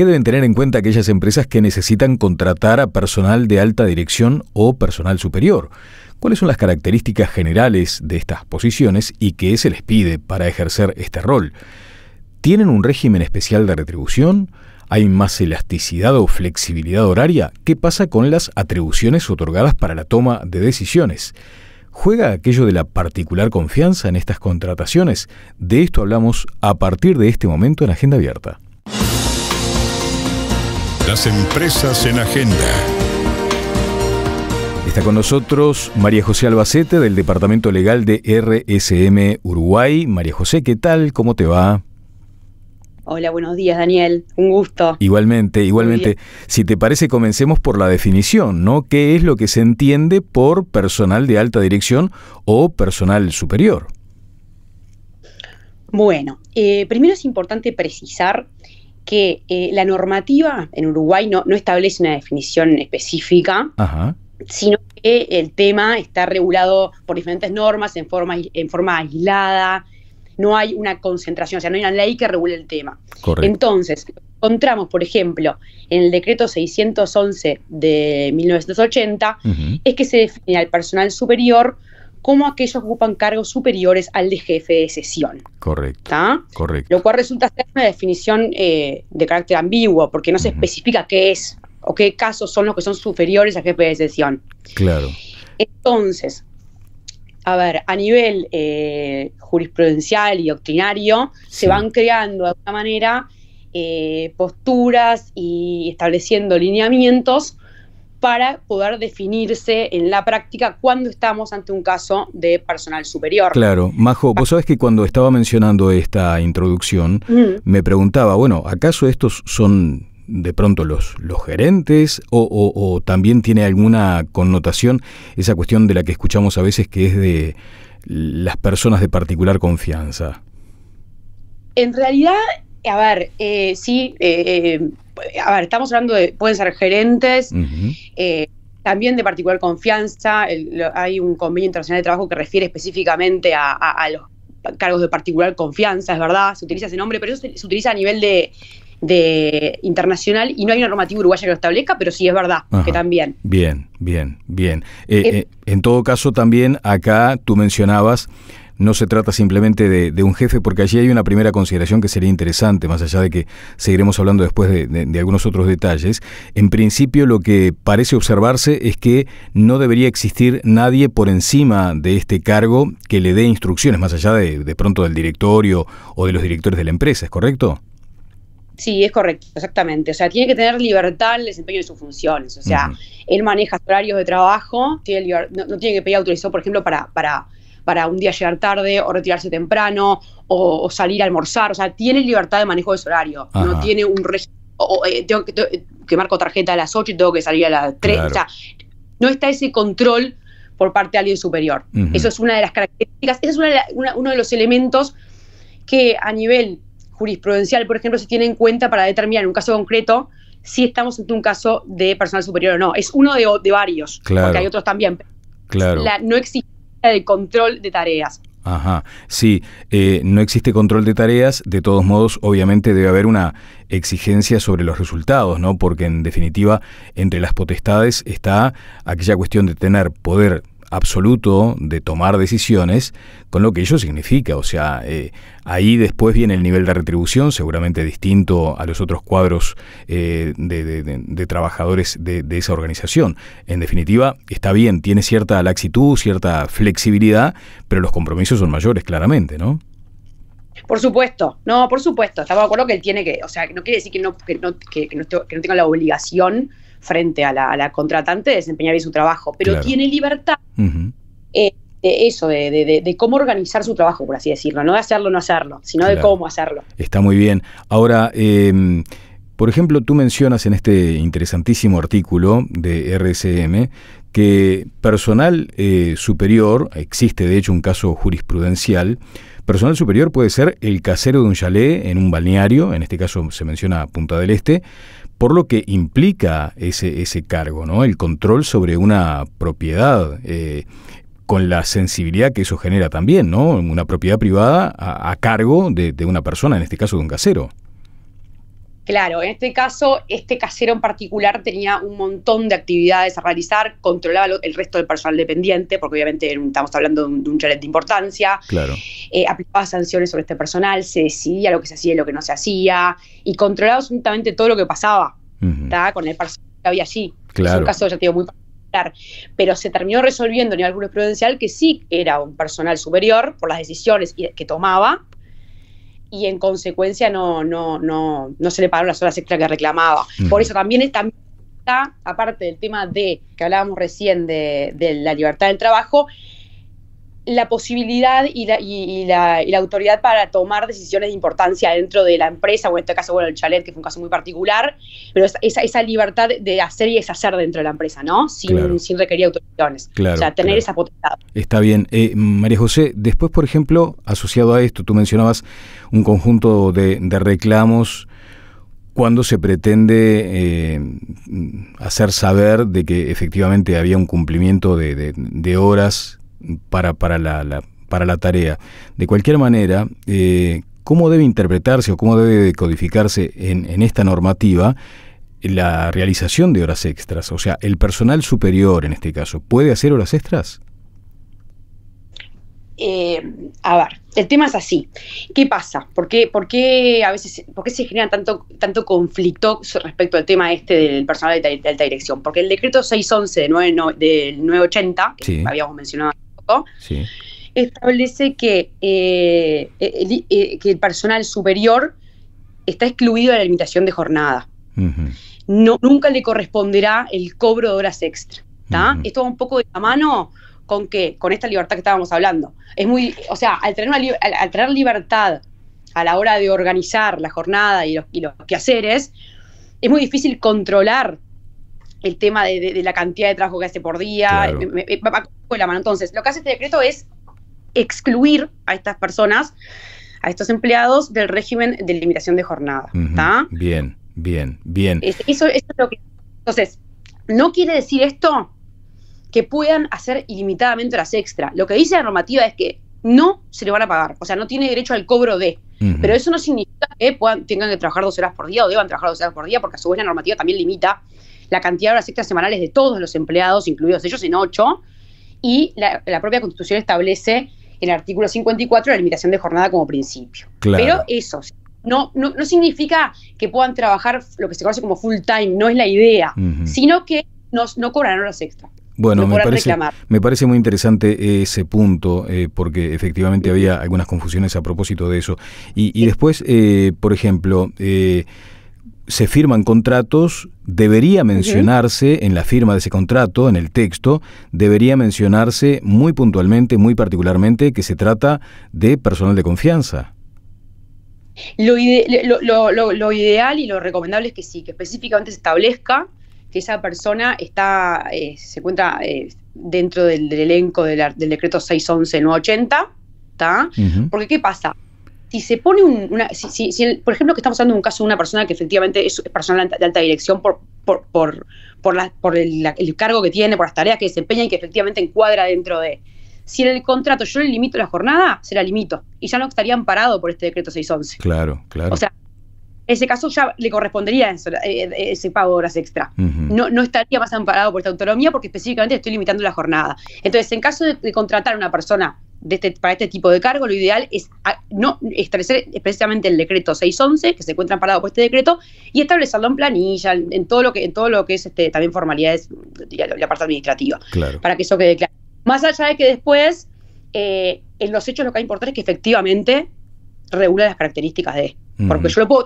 ¿Qué deben tener en cuenta aquellas empresas que necesitan contratar a personal de alta dirección o personal superior? ¿Cuáles son las características generales de estas posiciones y qué se les pide para ejercer este rol? ¿Tienen un régimen especial de retribución? ¿Hay más elasticidad o flexibilidad horaria? ¿Qué pasa con las atribuciones otorgadas para la toma de decisiones? ¿Juega aquello de la particular confianza en estas contrataciones? De esto hablamos a partir de este momento en Agenda Abierta. Las empresas en agenda. Está con nosotros María José Albacete del Departamento Legal de RSM Uruguay. María José, ¿qué tal? ¿Cómo te va? Hola, buenos días, Daniel. Un gusto. Igualmente. Si te parece, comencemos por la definición, ¿no? ¿Qué es lo que se entiende por personal de alta dirección o personal superior? Bueno, primero es importante precisar que la normativa en Uruguay no establece una definición específica, sino que el tema está regulado por diferentes normas en forma aislada. No hay una concentración, o sea, no hay una ley que regule el tema. Correcto. Entonces, encontramos, por ejemplo, en el decreto 611 de 1980, es que se define al personal superior como aquellos que ocupan cargos superiores al de jefe de sesión. Correcto. ¿Tá? Correcto. Lo cual resulta ser una definición de carácter ambiguo, porque no se especifica qué es o qué casos son los que son superiores al jefe de sesión. Claro. Entonces, a ver, a nivel jurisprudencial y doctrinario, se van creando de alguna manera posturas y estableciendo lineamientos para poder definirse en la práctica cuando estamos ante un caso de personal superior. Claro, Majo, vos sabés que cuando estaba mencionando esta introducción, me preguntaba, bueno, ¿acaso estos son de pronto los gerentes o también tiene alguna connotación esa cuestión de la que escuchamos a veces que es de las personas de particular confianza? En realidad, a ver, estamos hablando de, pueden ser gerentes, también de particular confianza. Hay un convenio internacional de trabajo que refiere específicamente a los cargos de particular confianza, es verdad, se utiliza ese nombre, pero eso se utiliza a nivel de internacional y no hay una normativa uruguaya que lo establezca, pero sí es verdad que también. Bien. En todo caso, también acá tú mencionabas, no se trata simplemente de un jefe, porque allí hay una primera consideración que sería interesante, más allá de que seguiremos hablando después de algunos otros detalles. En principio, lo que parece observarse es que no debería existir nadie por encima de este cargo que le dé instrucciones, más allá de pronto del directorio o de los directores de la empresa, ¿es correcto? Sí, es correcto, exactamente. O sea, tiene que tener libertad en el desempeño de sus funciones. O sea, él maneja horarios de trabajo, no tiene que pedir autorización, por ejemplo, para un día llegar tarde o retirarse temprano o salir a almorzar. O sea, tiene libertad de manejo de su horario. No tiene un régimen, tengo que marco tarjeta a las 8 y tengo que salir a las 3. Claro. O sea, no está ese control por parte de alguien superior. Eso es una de las características, ese es uno de los elementos que a nivel jurisprudencial, por ejemplo, se tiene en cuenta para determinar en un caso concreto si estamos ante un caso de personal superior o no. Es uno de varios, porque hay otros también. Claro. No existe el control de tareas. Sí, no existe control de tareas, de todos modos, obviamente debe haber una exigencia sobre los resultados, ¿no? Porque en definitiva, entre las potestades está aquella cuestión de tener poder absoluto de tomar decisiones, con lo que ello significa. O sea, ahí después viene el nivel de retribución, seguramente distinto a los otros cuadros de trabajadores de esa organización. En definitiva, está bien, tiene cierta laxitud, cierta flexibilidad, pero los compromisos son mayores, claramente, ¿no? Por supuesto, estamos de acuerdo que él tiene que, o sea, no quiere decir que no tenga la obligación frente a la contratante de desempeñar bien su trabajo, pero tiene libertad de cómo organizar su trabajo, por así decirlo, no de hacerlo o no hacerlo, sino de cómo hacerlo. Está muy bien. Ahora, por ejemplo, tú mencionas en este interesantísimo artículo de RSM que personal superior, existe de hecho un caso jurisprudencial, personal superior puede ser el casero de un chalet en un balneario, en este caso se menciona Punta del Este, por lo que implica ese cargo, ¿no? El control sobre una propiedad, con la sensibilidad que eso genera también, ¿no? Una propiedad privada a cargo de una persona, en este caso de un casero. Claro, en este caso, este casero en particular tenía un montón de actividades a realizar, controlaba el resto del personal dependiente, porque obviamente estamos hablando de un chalet de importancia, Claro. Aplicaba sanciones sobre este personal, se decidía lo que se hacía y lo que no se hacía, y controlaba absolutamente todo lo que pasaba con el personal que había allí. Claro. Es un caso, ya te digo, muy particular, pero se terminó resolviendo a nivel jurisprudencial que sí era un personal superior por las decisiones que tomaba, y en consecuencia no se le pagaron las horas extra que reclamaba. Por eso también está, aparte del tema de que hablábamos recién de la libertad del trabajo, la posibilidad y la autoridad para tomar decisiones de importancia dentro de la empresa, o en este caso, bueno, el chalet, que fue un caso muy particular, pero esa libertad de hacer y deshacer dentro de la empresa, ¿no? Sin requerir autorizaciones. Claro, o sea, tener esa potestad. Está bien. María José, después, por ejemplo, asociado a esto, tú mencionabas un conjunto de reclamos cuando se pretende hacer saber de que efectivamente había un cumplimiento de horas para la tarea. De cualquier manera, ¿cómo debe interpretarse o cómo debe codificarse en esta normativa la realización de horas extras? O sea, ¿el personal superior, en este caso, puede hacer horas extras? A ver, el tema es así. ¿Qué pasa? ¿Por qué se genera tanto conflicto respecto al tema del personal de alta dirección? Porque el decreto 611 del 980, que habíamos mencionado hace poco, establece que el personal superior está excluido de la limitación de jornada. Nunca le corresponderá el cobro de horas extra. Esto va un poco de la mano con esta libertad que estábamos hablando. Al tener libertad a la hora de organizar la jornada y los quehaceres, es muy difícil controlar el tema de la cantidad de trabajo que hace por día. Claro. Va de la mano. Entonces, lo que hace este decreto es excluir a estas personas, a estos empleados, del régimen de limitación de jornada. Bien. Eso es lo que... Entonces, no quiere decir esto que puedan hacer ilimitadamente horas extra. Lo que dice la normativa es que no se le van a pagar, o sea, no tiene derecho al cobro de, pero eso no significa que tengan que trabajar 12 horas por día o deban trabajar 12 horas por día, porque a su vez la normativa también limita la cantidad de horas extras semanales de todos los empleados, incluidos ellos, en 8, y la propia Constitución establece en el artículo 54 la limitación de jornada como principio. Claro. Pero eso no significa que puedan trabajar lo que se conoce como full time, no es la idea, sino que no cobrarán horas extras. Bueno, me parece muy interesante ese punto, porque efectivamente había algunas confusiones a propósito de eso. Y después, por ejemplo, se firman contratos, debería mencionarse en la firma de ese contrato, en el texto, debería mencionarse muy puntualmente, muy particularmente, que se trata de personal de confianza. Lo ideal y lo recomendable es que sí, que específicamente se establezca que esa persona se encuentra dentro del elenco del decreto 611-980, porque ¿qué pasa? Si se pone por ejemplo, que estamos hablando de un caso de una persona que efectivamente es personal de alta dirección por el cargo que tiene, por las tareas que desempeña y que efectivamente encuadra dentro de... Si en el contrato yo le limito la jornada, se la limito, y ya no estaría amparado por este decreto 611. Claro. O sea, en ese caso ya le correspondería ese pago de horas extra. No estaría más amparado por esta autonomía porque específicamente estoy limitando la jornada. Entonces, en caso de contratar a una persona para este tipo de cargo, lo ideal es no establecer precisamente el decreto 611, que se encuentra amparado por este decreto, y establecerlo en planilla, en todo lo que es también formalidades y la parte administrativa, para que eso quede claro. Más allá de que después, en los hechos lo que hay que importar es que efectivamente regula las características de... Porque yo lo puedo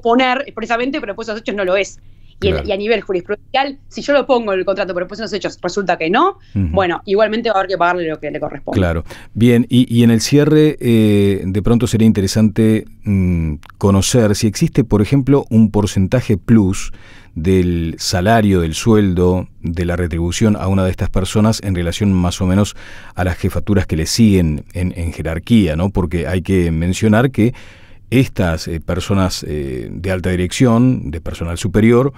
poner expresamente, pero después en los hechos no lo es. Y a nivel jurisprudencial, si yo lo pongo en el contrato, pero después en los hechos resulta que no, bueno, igualmente va a haber que pagarle lo que le corresponde. Claro. Bien, y en el cierre, de pronto sería interesante conocer si existe, por ejemplo, un porcentaje plus del salario, del sueldo, de la retribución a una de estas personas en relación más o menos a las jefaturas que le siguen en jerarquía, ¿no? Porque hay que mencionar que estas personas de alta dirección, de personal superior,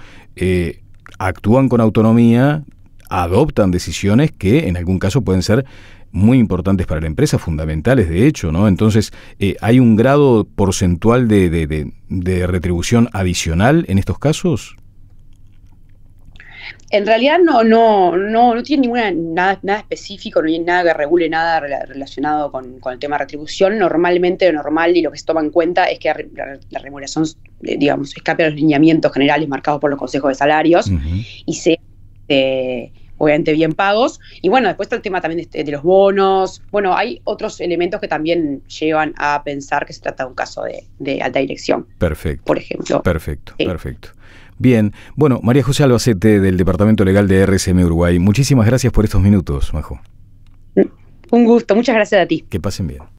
actúan con autonomía, adoptan decisiones que en algún caso pueden ser muy importantes para la empresa, fundamentales de hecho, ¿no? Entonces, ¿hay un grado porcentual de retribución adicional en estos casos? En realidad no tiene nada específico, no hay nada que regule nada relacionado con el tema de retribución. Normalmente lo normal y lo que se toma en cuenta es que la remuneración, digamos, escape a los lineamientos generales marcados por los consejos de salarios y sea obviamente bien pagos. Y bueno, después está el tema también de los bonos. Bueno, hay otros elementos que también llevan a pensar que se trata de un caso de alta dirección. Perfecto. Por ejemplo. Perfecto. Bien, bueno, María José Albacete del Departamento Legal de RSM Uruguay, muchísimas gracias por estos minutos, Majo. Un gusto, muchas gracias a ti. Que pasen bien.